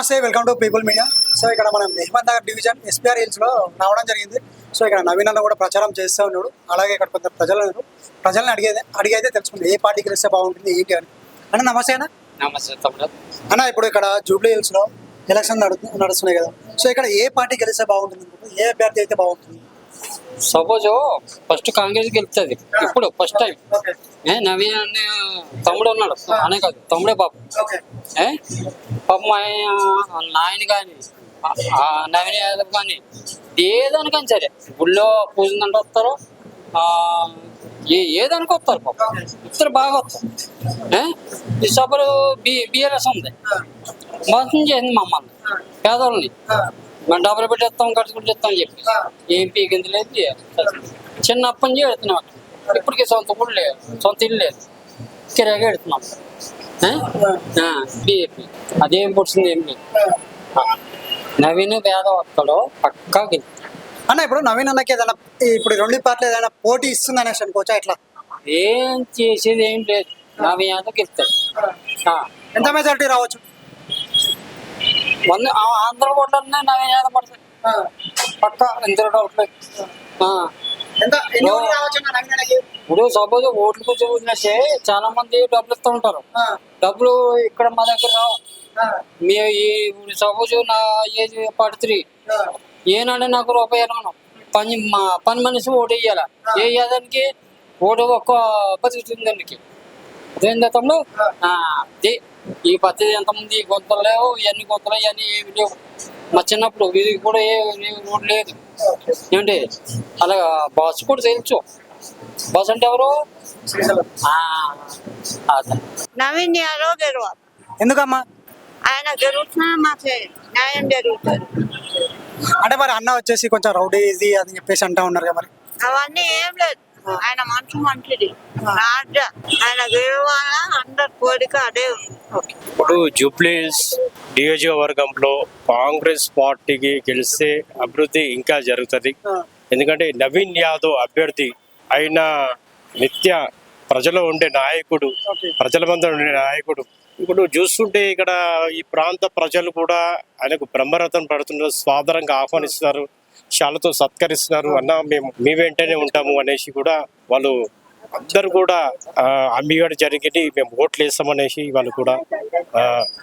నమస్తే, welcome to people media. So ఇక్కడ మనం నిహ్మద్ నగర్ డివిజన్ ఎస్పీఆర్ హిల్స్లో రావడం జరిగింది. సో ఇక్కడ నవీన్ అన్న కూడా ప్రచారం చేస్తూ ఉన్నాడు. అలాగే ఇక్కడ కొంత ప్రజలను అడిగైతే తెలుసుకుంది ఏ పార్టీ గెలిస్తే బాగుంటుంది ఏంటి అని. అన్న నమస్తే అన్న. నమస్తే తమ్ముడు. అన్న ఇప్పుడు ఇక్కడ జూబ్లీ హిల్స్లో ఎలక్షన్ నడుస్తున్నాయి కదా. సో ఇక్కడ ఏ పార్టీ గెలిస్తే బాగుంటుంది, ఏ అభ్యర్థి అయితే బాగుంటుంది? సపోజ్ ఫస్ట్ కాంగ్రెస్ గెలుస్తుంది ఇప్పుడు ఫస్ట్ టైం. నవీన్ అనే తమ్ముడు ఉన్నాడు, అనే కాదు తమ్ముడే పాపం. పాపం నాయన కానీ నవీన్ యాదవ్ కానీ ఏదానికని సరే గుళ్ళో పూజందంటే వస్తారు, ఏదానికి వస్తారు పాపం, ఇద్దరు బాగా వస్తారు. ఈ సభలు బిఆర్ఎస్ ఉంది, మోసం చేసింది మమ్మల్ని పేదవాళ్ళని. మేము డబ్బులు పెట్టేస్తాం, ఖర్చు పెట్టేస్తాం అని చెప్పి ఏం పీకింది లేదు. చిన్నప్పటి నుంచి ఎడుతున్నాం, ఇప్పటికీ సొంత కూడా లేదు, సొంత ఇల్లు లేదు, కిరాగా ఎడుతున్నాం. బీఏపీ అదేం పుట్టింది ఏం లేదు. నవీన్ పేద వస్తాడో పక్కా గెలుస్తాడు అన్న. ఇప్పుడు నవీన్ అన్నకి ఏదైనా ఇప్పుడు రెండు పార్టీలు ఏదైనా పోటీ ఇస్తుంది అనేసి అనుకోవచ్చా? ఎట్లా ఏం చేసేది ఏం లేదు, నవీన్ యాదవ్ గెలుస్తాడు. ఎంత మెజారిటీ రావచ్చు? ఆంధ్ర ఓట్లన్నీ నవీన్ యాదవ్ పడతాయి పక్కా, ఇందులో డౌట్ లేదు. ఇప్పుడు సపోజ్ ఓట్లు కొంచెం వదిలేస్తే చాలా మంది డబ్బులు ఇస్తూ ఉంటారు. డబ్బులు ఇక్కడ మా దగ్గర రావు. మీ సపోజ్ నా ఏజ్ 43, ఏనాడే నాకు రూపాయి పని మనిషి ఓటు వేయాలా, ఏ యాదానికి ఓటు ఒక్క బతుకుతుంది దానికి. అదేందా తమ్ముడు? ఈ పద్ధతి ఎంతమంది గొంతులు లేవు, ఇవన్నీ గొంతులు ఇవన్నీ ఏమి లేవు. మా చిన్నప్పుడు ఇది కూడా ఏ రోడ్డు లేదు ఏమిటి. అలాగా బస్సు కూడా తెలుసు. బస్ అంటే ఎవరు? నవీన్ యాదవ్ గెలవాలి. ఎందుకమ్మా? ఆయన గెలుస్తున్నా మాకు న్యాయం జరుగుతుంది. అంటే మరి అన్న వచ్చేసి కొంచెం రౌడీ ఇది అని చెప్పేసి అంటా ఉన్నారు కదా. మరి అవన్నీ ఏం లేదు, ఆయన మంచిది. ఆయన గెలవాలా, అందరి కోరిక అదే ఉంది. ఇప్పుడు జూబ్లీహిల్స్ నియోజకవర్గంలో కాంగ్రెస్ పార్టీకి గెలిస్తే అభివృద్ధి ఇంకా జరుగుతుంది. ఎందుకంటే నవీన్ యాదవ్ అభ్యర్థి ఆయన నిత్య ప్రజలో ఉండే నాయకుడు, ప్రజల మధ్య ఉండే నాయకుడు. ఇప్పుడు చూస్తుంటే ఇక్కడ ఈ ప్రాంత ప్రజలు కూడా ఆయనకు బ్రహ్మరథం పడుతున్నారు, సాదరంగా ఆహ్వానిస్తున్నారు, శాలతో సత్కరిస్తున్నారు. అన్న మేము మీ వెంటనే ఉంటాము అనేసి కూడా వాళ్ళు అందరు కూడా అమ్మిగడ జరిగి మేము ఓట్లు వేస్తామనేసి వాళ్ళు కూడా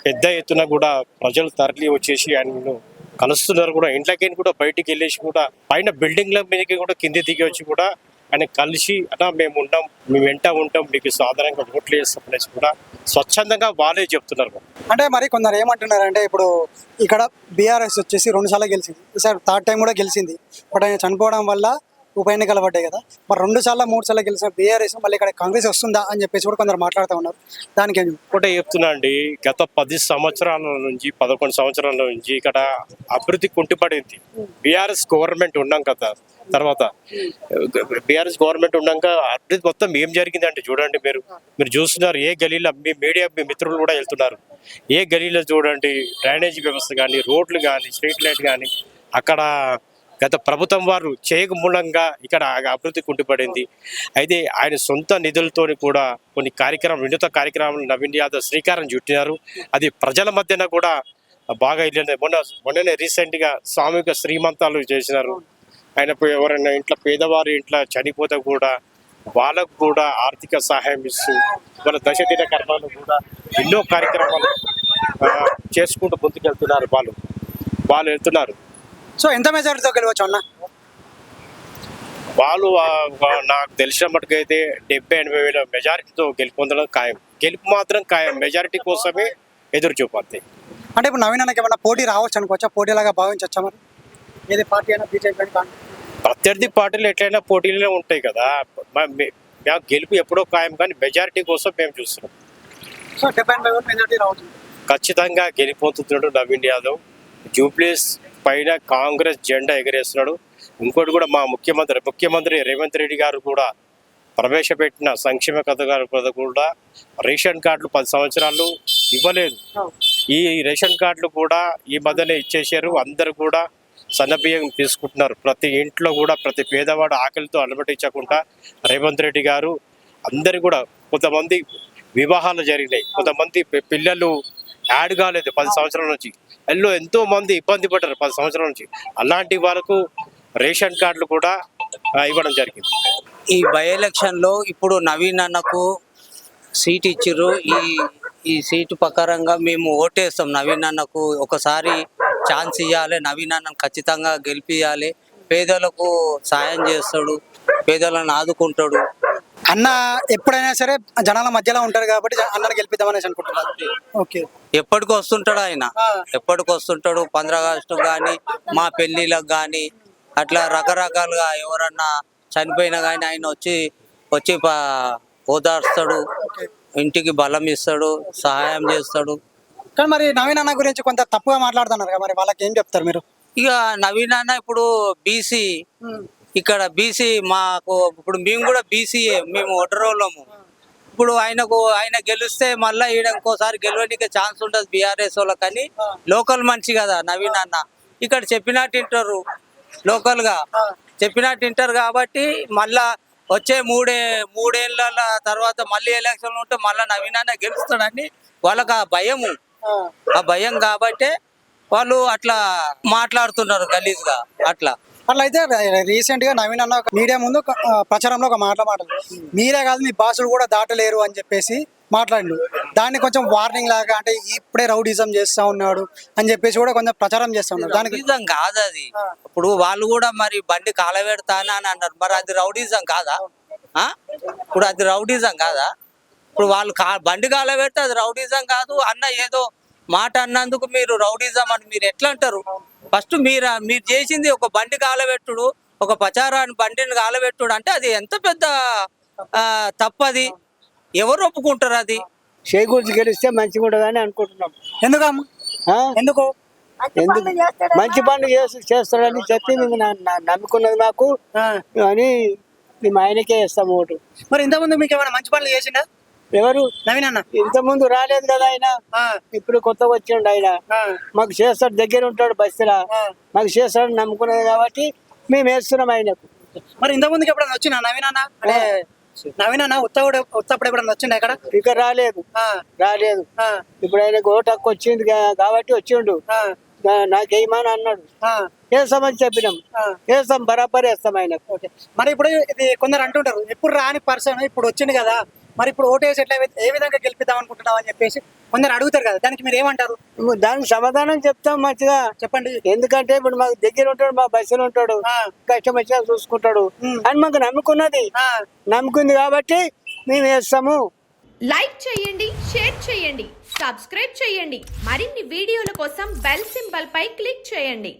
పెద్ద ఎత్తున కూడా ప్రజలు తరలి వచ్చేసి ఆయనను కలుస్తున్నారు. కూడా ఇంట్లోకి కూడా బయటికి వెళ్ళేసి కూడా పైన బిల్డింగ్ల మీదకి కూడా కింది దిగి వచ్చి కూడా ఆయన కలిసి అన్న మేము ఉంటాం, మేము వెంట ఉంటాం, మీకు సాధారణంగా ఓట్లు వేస్తాం అనేసి కూడా స్వచ్ఛందంగా వాళ్ళే చెప్తున్నారు. అంటే మరి కొందరు ఏమంటున్నారు అంటే ఇప్పుడు ఇక్కడ బీఆర్ఎస్ వచ్చేసి 2 సార్లు గెలిచింది, ఈసారి 3rd టైం కూడా గెలిచింది. బట్ ఆయన చనిపోవడం వల్ల ఉప ఎన్నికలు పడ్డాయి కదా. మరి 2 సార్లు 3 సార్లు గెలిచిన బీఆర్ఎస్ మళ్ళీ ఇక్కడ కాంగ్రెస్ వస్తుందా అని చెప్పేసి కూడా కొందరు మాట్లాడుతూ ఉన్నారు. దానికి ఒకటే చెప్తున్నా అండి, గత 10 సంవత్సరాల నుంచి 11 సంవత్సరాల నుంచి ఇక్కడ అభివృద్ధి కుంటుపడింది. బీఆర్ఎస్ గవర్నమెంట్ ఉన్నాం కదా, తర్వాత బీఆర్ఎస్ గవర్నమెంట్ ఉన్నాక అభివృద్ధి మొత్తం ఏం జరిగింది అంటే చూడండి, మీరు చూస్తున్నారు. ఏ గలీలో మీ మీడియా మీ మిత్రులు కూడా వెళ్తున్నారు, ఏ గలీలో చూడండి డ్రైనేజీ వ్యవస్థ కానీ, రోడ్లు కానీ, స్ట్రీట్ లైట్ కానీ అక్కడ గత ప్రభుత్వం వారు చేయక మూలంగా ఇక్కడ అభివృద్ధి కుంటుపడింది. అయితే ఆయన సొంత నిధులతో కూడా కొన్ని వినూత్న కార్యక్రమాలు నవీన్ యాదవ్ శ్రీకారం చుట్టినారు. అది ప్రజల మధ్యన కూడా బాగా వెళ్ళింది. మొన్ననే రీసెంట్గా సామూహిక శ్రీమంతాలు చేసినారు. ఆయన ఎవరైనా ఇంట్లో పేదవారి ఇంట్లో చనిపోతే కూడా వాళ్ళకు కూడా ఆర్థిక సహాయం ఇస్తూ వాళ్ళ దశదిన కర్మాలు కూడా ఎన్నో కార్యక్రమాలు చేసుకుంటూ ముందుకెళ్తున్నారు. వాళ్ళు వెళ్తున్నారు. సో ఎంత మెజారిటీతో గెలవచ్చు అన్న? వాళ్ళు నాకు తెలిసిన మటుకైతే 70-80 వేల మెజారిటీతో గెలుపొందడం ఖాయం. గెలుపు మాత్రం ఖాయం, మెజారిటీ కోసమే ఎదురు చూపండి. అంటే ఇప్పుడు నవీన్ అన్నకి ఏమన్నా పోటీ రావచ్చు అనుకోవచ్చా? పోటీలాగా భావించవచ్చా? మరి ఏది పార్టీ అయినా బీజేపీ అని ప్రత్యర్థి పార్టీలు ఎట్లయినా పోటీలనే ఉంటాయి కదా. మేము గెలుపు ఎప్పుడో ఖాయం, కానీ మెజారిటీ కోసం మేము చూస్తున్నాం. సో 70-80 మెజారిటీ రావచ్చు. ఖచ్చితంగా గెలిపొందుతున్నాడు నవీన్ యాదవ్. జూబ్లీస్ పైన కాంగ్రెస్ జెండా ఎగరేస్తున్నాడు. ఇంకోటి కూడా మా ముఖ్యమంత్రి రేవంత్ రెడ్డి గారు కూడా ప్రవేశపెట్టిన సంక్షేమ పథకాలు కూడా రేషన్ కార్డులు 10 సంవత్సరాలు ఇవ్వలేదు. ఈ రేషన్ కార్డులు కూడా ఈ మధ్యనే ఇచ్చేసారు. అందరూ కూడా సన్నబియ్యం తీసుకుంటున్నారు. ప్రతి ఇంట్లో కూడా ప్రతి పేదవాడు ఆకలితో అలమటించకుండా రేవంత్ రెడ్డి గారు అందరు కూడా, కొంతమంది వివాహాలు జరిగినాయి, కొంతమంది పిల్లలు యాడ్ కాలేదు 10 సంవత్సరాల నుంచి. ఎంతో మంది ఇబ్బంది పడ్డారు 10 సంవత్సరాల నుంచి. అలాంటి వాళ్ళకు రేషన్ కార్డులు కూడా ఇవ్వడం జరిగింది. ఈ బై ఎలక్షన్లో ఇప్పుడు నవీన్ అన్నకు సీట్ ఇచ్చిర్రు. ఈ సీటు ప్రకారంగా మేము ఓటేస్తాం. నవీన్ అన్నకు ఒకసారి ఛాన్స్ ఇవ్వాలి, నవీన్ అన్నను ఖచ్చితంగా గెలిపియాలి. పేదలకు సాయం చేస్తాడు, పేదలను ఆదుకుంటాడు. అన్న ఎప్పుడైనా సరే జనాల మధ్యలో ఉంటారు కాబట్టి అన్నను గెలిపిద్దామనేసి అనుకుంటున్నారు. ఓకే, ఎప్పటికి వస్తుంటాడు ఆయన, ఎప్పటికి వస్తుంటాడు. 15 ఆగస్టు కానీ మా పెళ్ళిళ్ళకు కానీ అట్లా రకరకాలుగా ఎవరన్నా చనిపోయినా కానీ ఆయన వచ్చి ఓదార్స్తాడు, ఇంటికి బలం ఇస్తాడు, సహాయం చేస్తాడు. కానీ మరి నవీన్ అన్న గురించి కొంత తప్పుగా మాట్లాడుతున్నారు కదా, మరి వాళ్ళకి ఏం చెప్తారు మీరు? ఇక నవీన్ అన్న ఇప్పుడు బీసీ, ఇక్కడ బీసీ మాకు ఇప్పుడు మేము కూడా బీసీఏ, మేము ఒటరోళ్ళము. ఇప్పుడు ఆయన గెలిస్తే మళ్ళీ ఈడ ఇంకోసారి గెలవడానికి ఛాన్స్ ఉంటుంది బీఆర్ఎస్ వాళ్ళకి. కానీ లోకల్ మనిషి కదా నవీన్ అన్న, ఇక్కడ చెప్పినట్టు వింటారు, లోకల్గా చెప్పినట్టు వింటారు. కాబట్టి మళ్ళా వచ్చే మూడేళ్ల తర్వాత మళ్ళీ ఎలక్షన్లు ఉంటే మళ్ళీ నవీన్ అన్న గెలుస్తాడని వాళ్ళకి ఆ భయం కాబట్టి వాళ్ళు అట్లా మాట్లాడుతున్నారు గలీజ్గా అట్లా. అట్లా అయితే రీసెంట్ గా నవీన్ అన్న మీడియా ముందు ప్రచారంలో ఒక మాట్లాడు, మీరే కాదు మీ బాసులు కూడా దాటలేరు అని చెప్పేసి మాట్లాడిండు. దాన్ని కొంచెం వార్నింగ్ లాగా, అంటే ఇప్పుడే రౌడిజం చేస్తా ఉన్నాడు అని చెప్పేసి కూడా కొంచెం ప్రచారం చేస్తా ఉన్నాడు. దానికి రౌడిజం కాదు అది. ఇప్పుడు వాళ్ళు కూడా మరి బండి కాలబెడతానా అని అన్నారు, మరి అది రౌడిజం కాదా? ఇప్పుడు అది రౌడిజం కాదా? ఇప్పుడు వాళ్ళు బండి కాలబెడితే అది రౌడిజం కాదు. అన్న ఏదో మాట అన్నందుకు మీరు రౌడిజం అని మీరు ఎట్లా అంటారు? ఫస్ట్ మీరు చేసింది ఒక బండి కాలబెట్టుడు, ఒక ప్రచారాన్ని బండిని కాలబెట్టుడు అంటే అది ఎంత పెద్ద తప్పది. ఎవరు ఒప్పుకుంటారు? అది చేకూర్చి గెలిస్తే మంచిగా ఉండదని అనుకుంటున్నాం. ఎందుకమ్మా? ఎందుకు మంచి పనులు చేస్తాడని చెప్పి మేము నమ్ముకున్నది మాకు అని మేము ఆయనకే వేస్తాం ఓటు. మరి ఇంతకుముందు మీకు ఏమైనా మంచి పనులు చేసిందా? ఎవరు? నవీన్ అన్న. ఇంత ముందు రాలేదు కదా ఆయన, ఇప్పుడు కొత్తగా వచ్చిండు ఆయన. మాకు చేస్తాడు, దగ్గర ఉంటాడు బస్సులా, మాకు చేస్తాడు నమ్ముకున్నది కాబట్టి మేము వేస్తున్నాం ఆయనకు. మరి ఇంతకుముందుకు ఎప్పుడైనా వచ్చినా నవీన్ అన్న? అంటే నవీన్ అన్న ఉత్తప్పుడు ఎప్పుడైనా వచ్చిండ ఇక్కడ? ఇక రాలేదు. ఇప్పుడు ఆయనకు ఓటు హక్కు వచ్చింది కాబట్టి వచ్చిండు. నాకేమని అన్నాడు, వేస్తామని చెప్పినాం, వేస్తాం, బరాబర్ వేస్తాం ఆయనకు. మరి ఇప్పుడు ఇది కొందరు అంటుంటారు, ఎప్పుడు రాని పర్సన్ ఇప్పుడు వచ్చింది కదా, మరి ఇప్పుడు ఓటు వేసి ఎట్లా ఏ విధంగా గెలిపిద్దాం అనుకుంటున్నాం అని చెప్పేసి కొందరు అడుగుతారు కదా, దానికి మీరు ఏమంటారు? దానికి సమాధానం చెప్తాం మంచిగా. చెప్పండి. ఎందుకంటే ఇప్పుడు మాకు దగ్గర ఉంటాడు, మా బస్సులో ఉంటాడు, కష్టం వచ్చినా చూసుకుంటాడు అని మాకు నమ్ముకుంది కాబట్టి మేము వేస్తాము. లైక్ చేయండి, షేర్ చేయండి, సబ్స్క్రైబ్ చేయండి. మరిన్ని వీడియోల కోసం బెల్ సింబల్ పై క్లిక్ చేయండి.